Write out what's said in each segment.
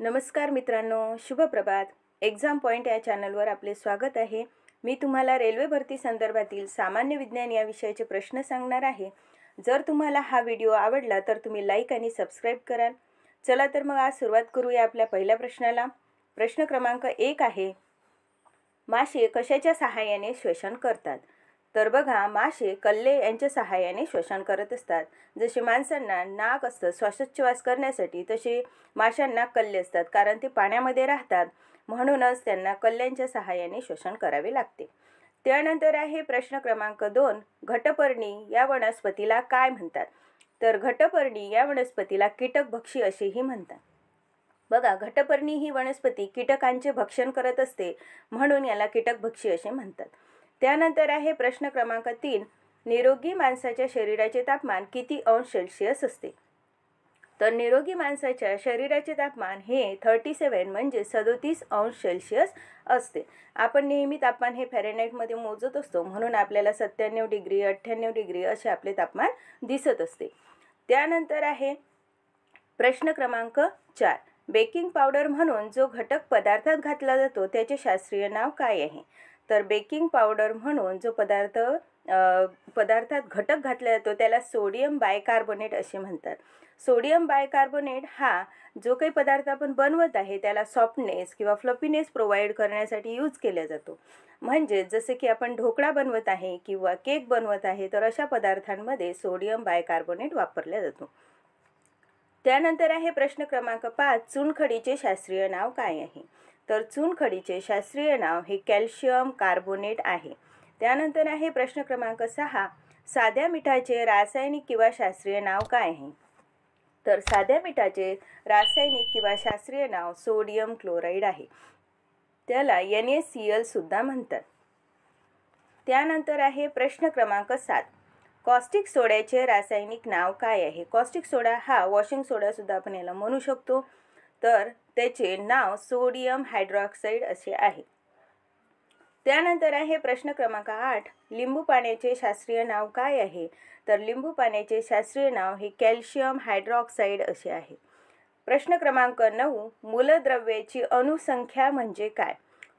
नमस्कार मित्रांनो, शुभ प्रभात. एक्झाम पॉईंट या चॅनलवर आपले स्वागत आहे. मी तुम्हाला रेल्वे भरती संदर्भातील सामान्य विज्ञान या विषयाचे प्रश्न सांगणार आहे. जर तुम्हाला हा व्हिडिओ आवडला तर तुम्ही लाईक आणि सबस्क्राईब कराल. चला तर मग आज सुरुवात करूया आपल्या पहिल्या प्रश्नाला. प्रश्न क्रमांक 1 आहे, मासे कशाच्या सहाय्याने श्वसन करतात? तर बघा, मासे कल्ले यांच्या सहाय्याने श्वसन करत असतात. जसे माणसांना नाक असतं श्वासोच्छवास करण्यासाठी, तसे माशांना कल्ले असतात, कारण ते पाण्यामध्ये राहतात. म्हणूनच त्यांना कल्ल्यांच्या सहाय्याने श्वसन करावे लागते. त्यानंतर आहे प्रश्न क्रमांक 2, घटपर्णी या वनस्पतीला काय म्हणतात? तर घटपर्णी या वनस्पतीला कीटकभक्षी असेही म्हणतात. बघा, घटपर्णी ही वनस्पती कीटकांचे भक्षण करत असते, म्हणून याला कीटकभक्षी असे म्हणतात. त्यानंतर आहे प्रश्न क्रमांक 3, निरोगी माणसाच्या शरीराचे तापमान किती अंश सेल्सिअस असते? तर निरोगी माणसाच्या शरीराचे तापमान हे 37 म्हणजे 37 अंश सेल्सिअस असते. आपण नेहमी तापमान हे फॅरेनहाईटमध्ये मोजत असतो, म्हणून आपल्याला 97 डिग्री 98 डिग्री असे आपले तापमान दिसत असते. त्यानंतर आहे प्रश्न क्रमांक 4, बेकिंग पावडर म्हणून जो घटक पदार्थात घातला जातो त्याचे शास्त्रीय नाव काय आहे? तर बेकिंग पावडर म्हणून जो पदार्थात घटक घातला जातो त्याला सोडियम बायकार्बोनेट असे म्हणतात. सोडियम बायकार्बोनेट हा जो काही पदार्थ आपण बनवत आहे त्याला सॉफ्टनेस किंवा फ्लफीनेस प्रोव्हाइड करण्यासाठी यूज केला जातो. म्हणजे जसे की आपण ढोकळा बनवत आहे किंवा केक बनवत आहे, तर अशा पदार्थांमध्ये सोडियम बायकार्बोनेट वापरला जातो. त्यानंतर आहे प्रश्न क्रमांक 5, चुनखडीचे शास्त्रीय नाव काय आहे? तर चुनखडीचे शास्त्रीय नाव हे कॅल्शियम कार्बोनेट आहे. त्यानंतर आहे प्रश्न क्रमांक 6, साध्या मिठाचे रासायनिक किंवा शास्त्रीय नाव काय आहे? तर साध्या मिठाचे रासायनिक किंवा शास्त्रीय नाव सोडियम क्लोराईड आहे. त्याला NaCl सुद्धा म्हणतात. त्यानंतर आहे प्रश्न क्रमांक 7, कॉस्टिक सोड्याचे रासायनिक नाव काय आहे? कॉस्टिक सोडा हा वॉशिंग सोडा सुद्धा आपण याला म्हणू शकतो. तर त्याचे नाव सोडियम हायड्रॉक्साईड असे आहे. त्यानंतर आहे प्रश्न क्रमांक 8, लिंबू पाण्याचे शास्त्रीय नाव काय आहे? तर लिंबू पाण्याचे शास्त्रीय नाव हे कॅल्शियम हायड्रॉक्साईड असे आहे. प्रश्न क्रमांक 9, मूलद्रव्याची अणुसंख्या म्हणजे काय?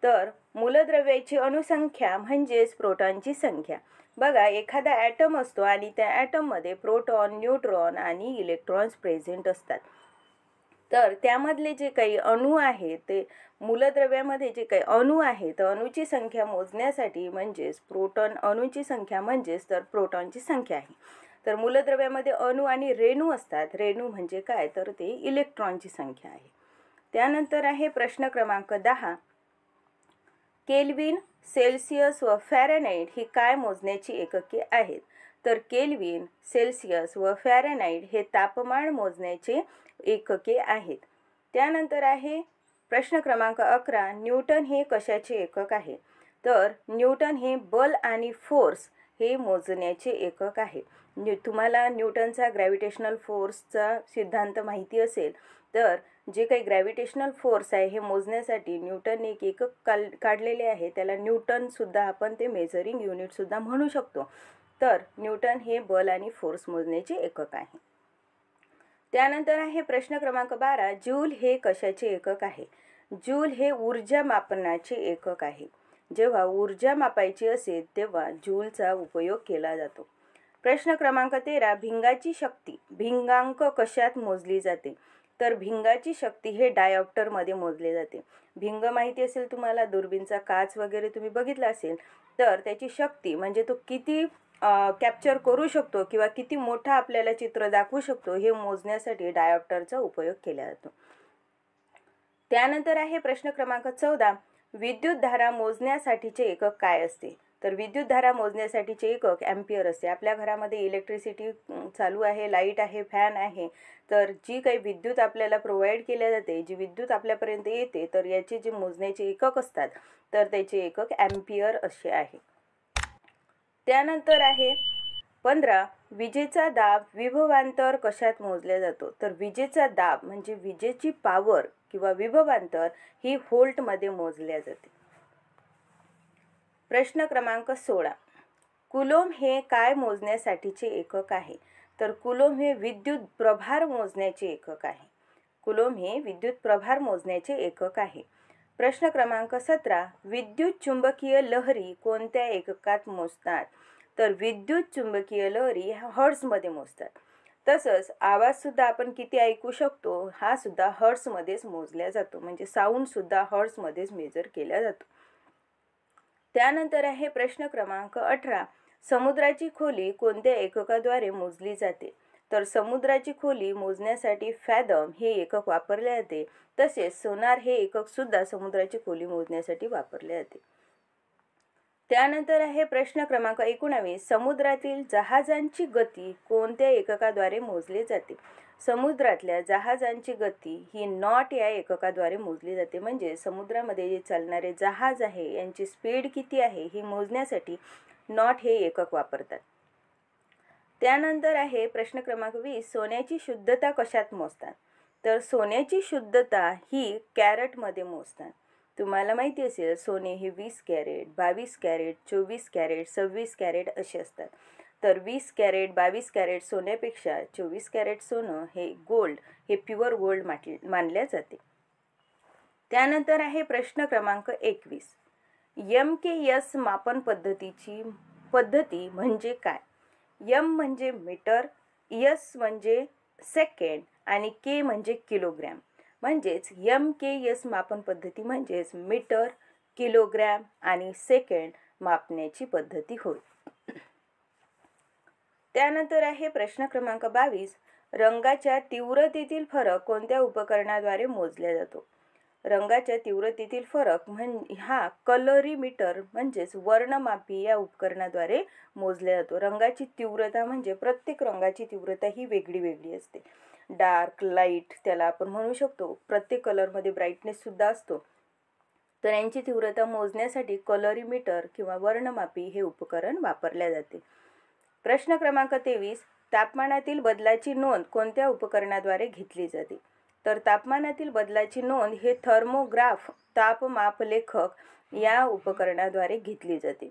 तर मूलद्रव्याची अणुसंख्या म्हणजेच प्रोटॉनची संख्या. बघा, एखादा ॲटम असतो आणि त्या ॲटममध्ये प्रोटॉन, न्यूट्रॉन आणि इलेक्ट्रॉन्स प्रेझेंट असतात. तर त्यामधले जे काही अणू आहेत, ते मूलद्रव्यामध्ये जे काही अणू आहेत, तर अणूची संख्या मोजण्यासाठी म्हणजेच प्रोटॉन अणूची संख्या म्हणजेच तर प्रोटॉनची संख्या आहे. तर मूलद्रव्यामध्ये अणू आणि रेणू असतात. रेणू म्हणजे काय? तर ते इलेक्ट्रॉनची संख्या आहे. त्यानंतर आहे प्रश्न क्रमांक 10, केल्विन, सेल्सिअस व फॅरेनहाईट ही काय मोजण्याची एकके आहेत? तर केल्विन, सेल्सिअस व फॅरेनहाईट हे तापमान मोजण्याचे एकके आहेत. त्यानंतर आहे प्रश्न क्रमांक 11, न्यूटन हे कशाचे एकक आहे? तर न्यूटन हे बल आणि फोर्स हे मोजण्याचे एकक आहे. तुम्हाला न्यूटनचा ग्रॅव्हिटेशनल फोर्सचा सिद्धांत माहिती असेल, तर जे काही ग्रॅव्हिटेशनल फोर्स आहे हे मोजण्यासाठी न्यूटन एक एकक काढलेले आहे. त्याला न्यूटन सुद्धा आपण ते मेजरिंग युनिट सुद्धा म्हणू शकतो. तर न्यूटन हे बल आणि फोर्स मोजण्याचे एकक आहे. त्यानंतर आहे प्रश्न क्रमांक 12, जूल हे कशाचे एकक आहे? जूल हे ऊर्जा मापनाचे एकक आहे. जेव्हा ऊर्जा मापायची असेल तेव्हा जूलचा उपयोग केला जातो. प्रश्न क्रमांक 13, भिंगाची शक्ती भिंगांक कशात मोजली जाते? तर भिंगाची शक्ती हे डायऑप्टरमध्ये मोजले जाते. भिंग माहिती असेल तुम्हाला, दुर्बीनचा काच वगैरे तुम्ही बघितला असेल, तर त्याची शक्ती म्हणजे तो किती कॅप्चर करू शकतो किंवा किती मोठा आपल्याला चित्र दाखवू शकतो हे मोजण्यासाठी डायऑप्टरचा उपयोग केला जातो. त्यानंतर आहे प्रश्न क्रमांक 14, विद्युत धारा मोजण्यासाठीचे एकक काय असते? तर विद्युत धारा मोजण्यासाठीचे एकक ॲम्पियर असते. आपल्या घरामध्ये इलेक्ट्रिसिटी चालू आहे, लाईट आहे, फॅन आहे, तर जी काही विद्युत आपल्याला प्रोव्हाइड केल्या जाते, जी विद्युत आपल्यापर्यंत येते, तर याचे जे मोजण्याचे एकक असतात तर त्याचे एकक ॲम्पियर असे आहे. त्यानंतर आहे 15, विजेचा दाब विभवांतर कशात मोजला जातो? तर विजेचा दाब म्हणजे विजेची पॉवर किंवा विभवांतर ही व्होल्टमध्ये मोजल्या जाते. प्रश्न क्रमांक 16, कुलोम हे काय मोजण्यासाठीचे एकक आहे? तर कुलोम हे विद्युत प्रभार मोजण्याचे एकक आहे. कुलोम हे विद्युत प्रभार मोजण्याचे एकक आहे. प्रश्न क्रमांक 17. विद्युत चुंबकीय लहरी कोणत्या एककात मोजतात? तर विद्युत चुंबकीय लहरी हर्ट्झमध्ये मोजतात. तसंच आवाज सुद्धा आपण किती ऐकू शकतो हा सुद्धा हर्ट्झमध्येच मोजला जातो, म्हणजे साऊंड सुद्धा हर्ट्झमध्येच मेजर केला जातो. त्यानंतर आहे प्रश्न क्रमांक 18. समुद्राची खोली कोणत्या एककाद्वारे मोजली जाते? तर समुद्राची खोली मोजण्यासाठी फॅदम हे एकक वापरले जाते. तसेच सोनार हे एकक सुद्धा समुद्राची खोली मोजण्यासाठी वापरले जाते. त्यानंतर आहे प्रश्न क्रमांक 19. समुद्रातील जहाजांची गती कोणत्या एककाद्वारे मोजली जाते? समुद्रातल्या जहाजांची गती ही नॉट या एककाद्वारे मोजली जाते. म्हणजे समुद्रामध्ये जे चालणारे जहाज आहे यांची स्पीड किती आहे ही मोजण्यासाठी नॉट हे एकक वापरतात. त्यानंतर आहे प्रश्न क्रमांक 20. सोन्याची शुद्धता कशात मोजतात? तर सोन्याची शुद्धता ही कॅरेटमध्ये मोजतात. तुम्हाला माहिती असेल सोने हे 20 कॅरेट, 22 कॅरेट, 24 कॅरेट, 26 कॅरेट असे असतात. तर 20 कॅरेट 22 कॅरेट सोन्यापेक्षा 24 कॅरेट सोनं हे गोल्ड हे प्युअर गोल्ड मानले जाते. त्यानंतर आहे प्रश्न क्रमांक 21. MKS मापन पद्धती म्हणजे काय? M म्हणजे मीटर, S म्हणजे सेकंड आणि K म्हणजे किलोग्रॅम. म्हणजेच MKS मापन पद्धती म्हणजेच मीटर, किलोग्रॅम आणि सेकंड मापण्याची पद्धती होय. त्यानंतर आहे प्रश्न क्रमांक 22. रंगाच्या तीव्रतेतील फरक कोणत्या उपकरणाद्वारे मोजला जातो? रंगाच्या तीव्रतेतील फरक हा कलरीमीटर म्हणजेच वर्णमापी या उपकरणाद्वारे मोजला जातो. रंगाची तीव्रता म्हणजे प्रत्येक रंगाची तीव्रता ही वेगळी वेगळी असते. डार्क, लाईट त्याला आपण म्हणू शकतो. प्रत्येक कलरमध्ये ब्राईटनेस सुद्धा असतो. तर यांची तीव्रता मोजण्यासाठी कलरीमीटर किंवा वर्णमापी हे उपकरण वापरले जाते. प्रश्न क्रमांक 23. तापमानातील बदलाची नोंद कोणत्या उपकरणाद्वारे घेतली जाते? तर तापमानातील बदलाची नोंद हे थर्मोग्राफ तापमापलेखक या उपकरणाद्वारे घेतली जाते.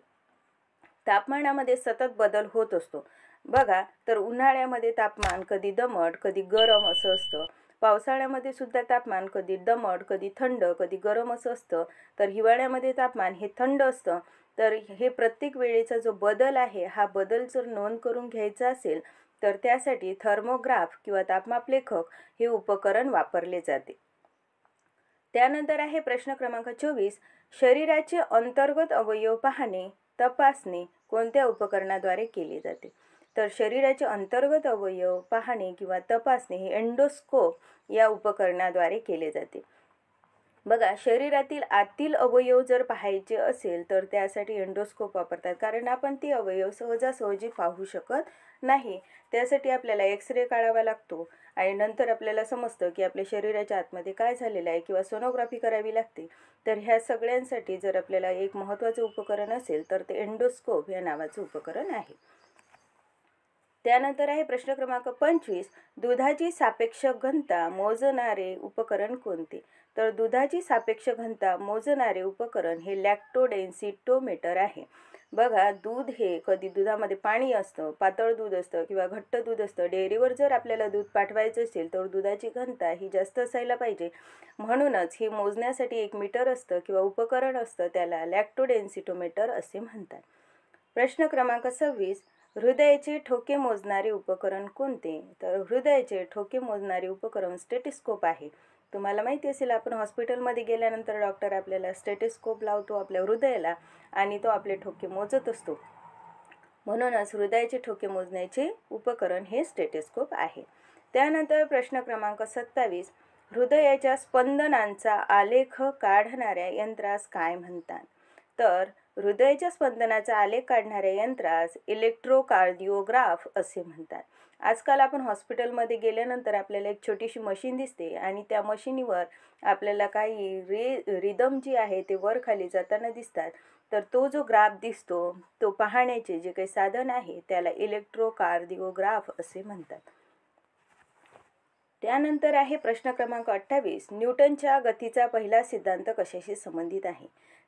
तापमानामध्ये सतत बदल होत असतो. बघा, तर उन्हाळ्यामध्ये तापमान कधी दमट कधी गरम असं असतं. पावसाळ्यामध्ये सुद्धा तापमान कधी दमट कधी थंड कधी गरम असं असतं. तर हिवाळ्यामध्ये तापमान हे थंड असतं. तर हे प्रत्येक वेळेचा जो बदल आहे हा बदल जर नोंद करून घ्यायचा असेल तर त्यासाठी थर्मोग्राफ किंवा तापमापलेखक हे उपकरण वापरले जाते. त्यानंतर आहे प्रश्न क्रमांक 24. शरीराचे अंतर्गत अवयव पाहणे तपासणे कोणत्या उपकरणाद्वारे केले जाते? तर शरीराचे अंतर्गत अवयव पाहणे किंवा तपासणे हे एंडोस्कोप या उपकरणाद्वारे केले जाते. बघा, शरीरातील आतील अवयव जर पाहायचे असेल तर त्यासाठी एंडोस्कोप वापरतात, कारण आपण ती अवयव सहजासहजी पाहू शकत नाही. त्यासाठी आपल्याला एक्सरे काढावा लागतो आणि नंतर आपल्याला समजतं की आपल्या शरीराच्या आतमध्ये काय झालेलं आहे किंवा सोनोग्राफी करावी लागते. तर ह्या सगळ्यांसाठी जर आपल्याला एक महत्त्वाचं उपकरण असेल तर ते एंडोस्कोप या नावाचं उपकरण आहे. त्यानंतर आहे प्रश्न क्रमांक 25. दुधाची सापेक्ष घनता मोजणारे उपकरण कोणते? तर दुधाची सापेक्ष घनता मोजणारे उपकरण हे लॅक्टोडेन्सिटोमीटर आहे. बघा, दूध हे कधी दुधामध्ये पाणी असतं, पातळ दूध असतं किंवा घट्ट दूध असतं. डेअरीवर जर आपल्याला दूध पाठवायचं असेल तर दुधाची घनता ही जास्त असायला पाहिजे. म्हणूनच हे मोजण्यासाठी एक मीटर असतं किंवा उपकरण असतं, त्याला लॅक्टोडेन्सिटोमीटर असे म्हणतात. प्रश्न क्रमांक 26. हृदयाचे ठोके मोजणारे उपकरण कोणते? तर हृदयाचे ठोके मोजणारे उपकरण स्टेथोस्कोप आहे. तुम्हाला माहिती असेल आपण हॉस्पिटलमध्ये गेल्यानंतर डॉक्टर आपल्याला स्टेथोस्कोप लावतो आपल्या हृदयाला आणि तो आपले ठोके मोजत असतो. म्हणूनच हृदयाचे ठोके मोजण्याचे उपकरण हे स्टेथोस्कोप आहे. त्यानंतर प्रश्न क्रमांक 27. हृदयाच्या स्पंदनांचा आलेख काढणाऱ्या यंत्रास काय म्हणतात? तर हृदयाच्या स्पंदनाचा आलेख काढणाऱ्या यंत्रास इलेक्ट्रोकार्डिओग्राफ असे म्हणतात. आजकाल आपण हॉस्पिटलमध्ये गेल्यानंतर आपल्याला एक छोटीशी मशीन दिसते आणि त्या मशीनीवर आपल्याला काही रिदम जी आहे ते वर खाली जाताना दिसतात. तर तो जो ग्राफ दिसतो तो पाहण्याचे जे काही साधन आहे त्याला इलेक्ट्रोकार्डिओग्राफ असे म्हणतात. त्यानंतर आहे प्रश्न क्रमांक 28. न्यूटनच्या गतीचा पहिला सिद्धांत कशाशी संबंधित आहे?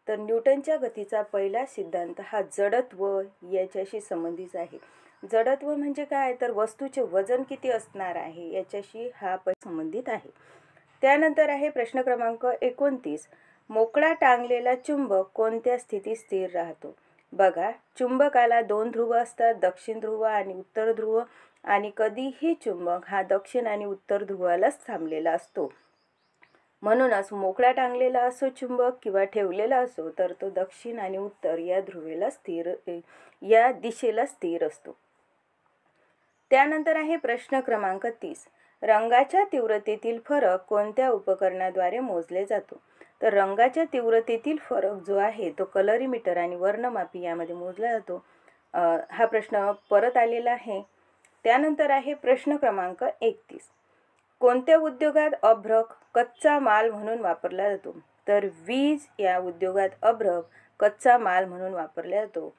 तर न्यूटनच्या गतीचा पहिला सिद्धांत हा जडत्व याच्याशी संबंधित आहे. जडत्व म्हणजे काय? तर वस्तूचे वजन किती असणार आहे याच्याशी हा संबंधित आहे. त्यानंतर आहे प्रश्न क्रमांक 29. मोकळा टांगलेला चुंबक कोणत्या स्थितीत स्थिर राहतो? बघा, चुंबकाला 2 ध्रुव असतात, दक्षिण ध्रुव आणि उत्तर ध्रुव, आणि कधीही चुंबक हा दक्षिण आणि उत्तर ध्रुवालाच थांबलेला असतो. म्हणूनच मोकळा टांगलेला असो चुंबक किंवा ठेवलेला असो तर तो दक्षिण आणि उत्तर या दिशेला स्थिर असतो. त्यानंतर आहे प्रश्न क्रमांक 30. रंगाच्या तीव्रतेतील फरक कोणत्या उपकरणाद्वारे मोजले जातो? तर रंगाच्या तीव्रतेतील फरक जो आहे तो कलरीमीटर आणि वर्णमापी यामध्ये मोजला जातो. हा प्रश्न परत आलेला आहे. त्यानंतर आहे प्रश्न क्रमांक 31. कोणत्या उद्योगात अभ्रक कच्चा माल म्हणून वापरला जातो? तर वीज या उद्योगात अभ्रक कच्चा माल म्हणून वापरला जातो.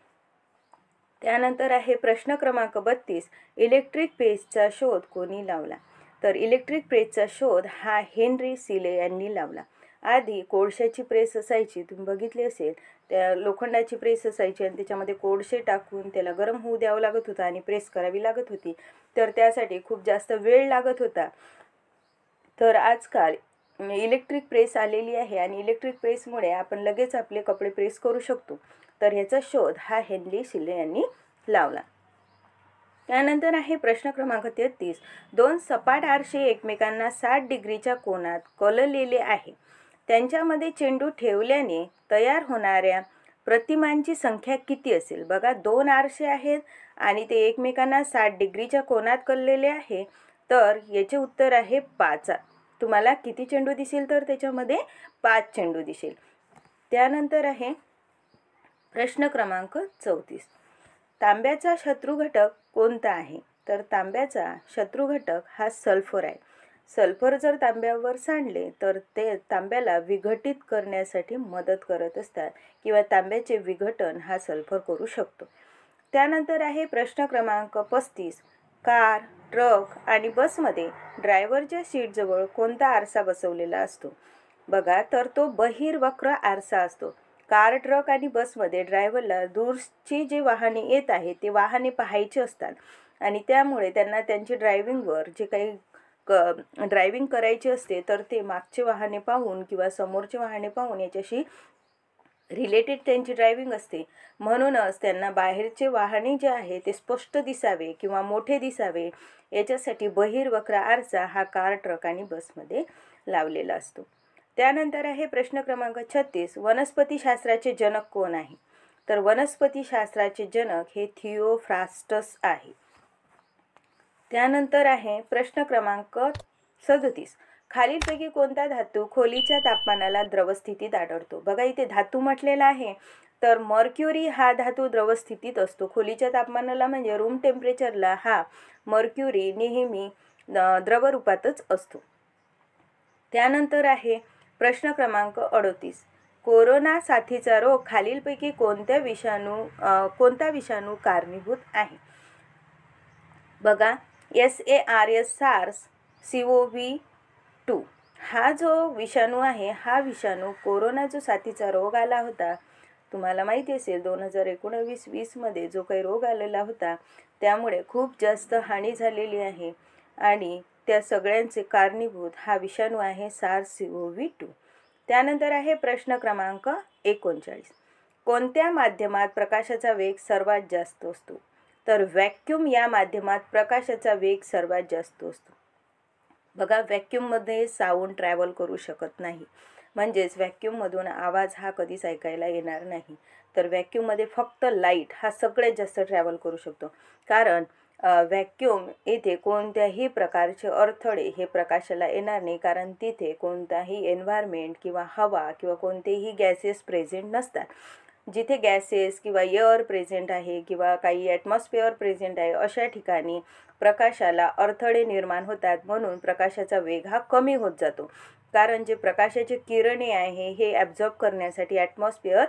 त्यानंतर आहे प्रश्न क्रमांक 32. इलेक्ट्रिक प्रेसचा शोध कोणी लावला? तर इलेक्ट्रिक प्रेसचा शोध हा हेनरी सिले यांनी लावला. आधी कोळशाची प्रेस असायची, तुम्ही बघितली असेल, त्या लोखंडाची प्रेस असायची आणि त्याच्यामध्ये कोळसे टाकून त्याला गरम होऊ द्यावं लागत होतं आणि प्रेस करावी लागत होती. तर त्यासाठी खूप जास्त वेळ लागत होता. तर आजकाल इलेक्ट्रिक प्रेस आलेली आहे आणि इलेक्ट्रिक प्रेसमुळे आपण लगेच आपले कपडे प्रेस करू शकतो. तर ह्याचा शोध हा हेनरी सिले यांनी लावला. त्यानंतर आहे प्रश्न क्रमांक 33. 2 सपाट आरसे एकमेकांना 60 डिग्रीच्या कोनात कललेले आहे. त्यांच्यामध्ये चेंडू ठेवल्याने तयार होणाऱ्या प्रतिमांची संख्या किती असेल? बघा, 2 आरसे आहेत आणि ते एकमेकांना 60 डिग्रीच्या कोनात कललेले आहे. तर याचे उत्तर आहे 5. तुम्हाला किती चेंडू दिसेल? तर त्याच्यामध्ये 5 चेंडू दिसेल. त्यानंतर आहे प्रश्न क्रमांक 34. तांब्याचा शत्रू घटक कोणता आहे? तर तांब्याचा शत्रू घटक हा सल्फर आहे. सल्फर जर तांब्यावर सांडले तर ते तांब्याला विघटित करण्यासाठी मदत करत असतात किंवा तांब्याचे विघटन हा सल्फर करू शकतो. त्यानंतर आहे प्रश्न क्रमांक 35. कार, ट्रक आणि बसमध्ये ड्रायव्हरच्या सीटजवळ कोणता आरसा बसवलेला असतो? बघा, तर तो बहिर्वक्र आरसा असतो. कार, ट्रक आणि बसमध्ये ड्रायव्हरला दूरची जी वाहने येत आहेत ते वाहने पाहायचे असतात आणि त्यामुळे त्यांना त्यांची ड्रायव्हिंगवर जे काही ड्रायव्हिंग करायची असते तर ते मागचे वाहने पाहून किंवा समोरचे वाहने पाहून याच्याशी रिलेटेड त्यांची ड्रायव्हिंग असते. म्हणूनच त्यांना बाहेरचे वाहने जे आहे ते स्पष्ट दिसावे किंवा मोठे दिसावे याच्यासाठी बहिर्वक्र आरसा हा कार, ट्रक आणि बसमध्ये लावलेला असतो. त्यानंतर आहे प्रश्न क्रमांक 36. वनस्पतीशास्त्राचे जनक कोण आहे? तर वनस्पतीशास्त्राचे जनक हे थिओफ्रास्टस आहे. त्यानंतर आहे प्रश्न क्रमांक 37. खालीलपैकी कोणता धातू खोलीच्या तापमानाला द्रवस्थितीत आढळतो? बघा, इथे धातू म्हटलेला आहे तर मर्क्युरी हा धातू द्रवस्थितीत असतो. खोलीच्या तापमानाला म्हणजे रूम टेम्परेचरला हा मर्क्युरी नेहमी द्रवरूपातच असतो. त्यानंतर आहे प्रश्न क्रमांक 38. कोरोना साथीचा रोग खालीलपैकी कोणता विषाणू कारणीभूत आहे? बघा, SARS CoV-2 हा जो विषाणू आहे हा विषाणू कोरोना जो साथीचा रोग आला होता, तुम्हाला माहिती असेल 2019-20 मध्ये जो काही रोग आलेला होता त्यामुळे खूप जास्त हानी झालेली आहे आणि त्या सगळ्यांचे कारणीभूत हा विषाणू आहे SARS-CoV-2. त्यानंतर आहे प्रश्न क्रमांक 39. कोणत्या माध्यमात प्रकाशाचा वेग सर्वात जास्त असतो? तर व्हॅक्यूम या माध्यमात प्रकाशाचा वेग सर्वात जास्त असतो. बघा, व्हॅक्यूममध्ये साऊंड ट्रॅव्हल करू शकत नाही, म्हणजेच व्हॅक्यूममधून आवाज हा कधीच ऐकायला येणार नाही. तर व्हॅक्यूममध्ये फक्त लाईट हा सगळ्यात जास्त ट्रॅव्हल करू शकतो. कारण व्हॅक्यूम येथे कोणत्याही प्रकारचे अडथळे हे प्रकाशाला येणार नाही, कारण तिथे कोणताही एन्व्हायरमेंट किंवा हवा किंवा कोणतेही गॅसेस प्रेझेंट नसतात. जिथे गॅसेस किंवा एअर प्रेझेंट आहे किंवा काही ॲटमॉस्फिअर प्रेझेंट आहे अशा ठिकाणी प्रकाशाला अडथळे निर्माण होतात. म्हणून प्रकाशाचा वेग हा कमी होत जातो, कारण जे प्रकाशाचे किरणे आहे हे ॲब्झॉर्ब करण्यासाठी ॲटमॉस्फिअर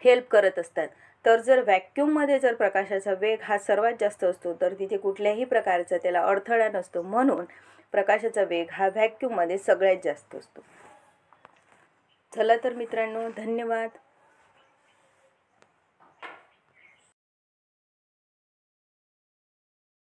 हेल्प करत असतात. तर जर व्हॅक्यूममध्ये जर प्रकाशाचा वेग हा सर्वात जास्त असतो तर तिथे कुठल्याही प्रकारचा त्याला अडथळा नसतो. म्हणून प्रकाशाचा वेग हा व्हॅक्यूममध्ये सगळ्यात जास्त असतो. चला तर मित्रांनो, धन्यवाद.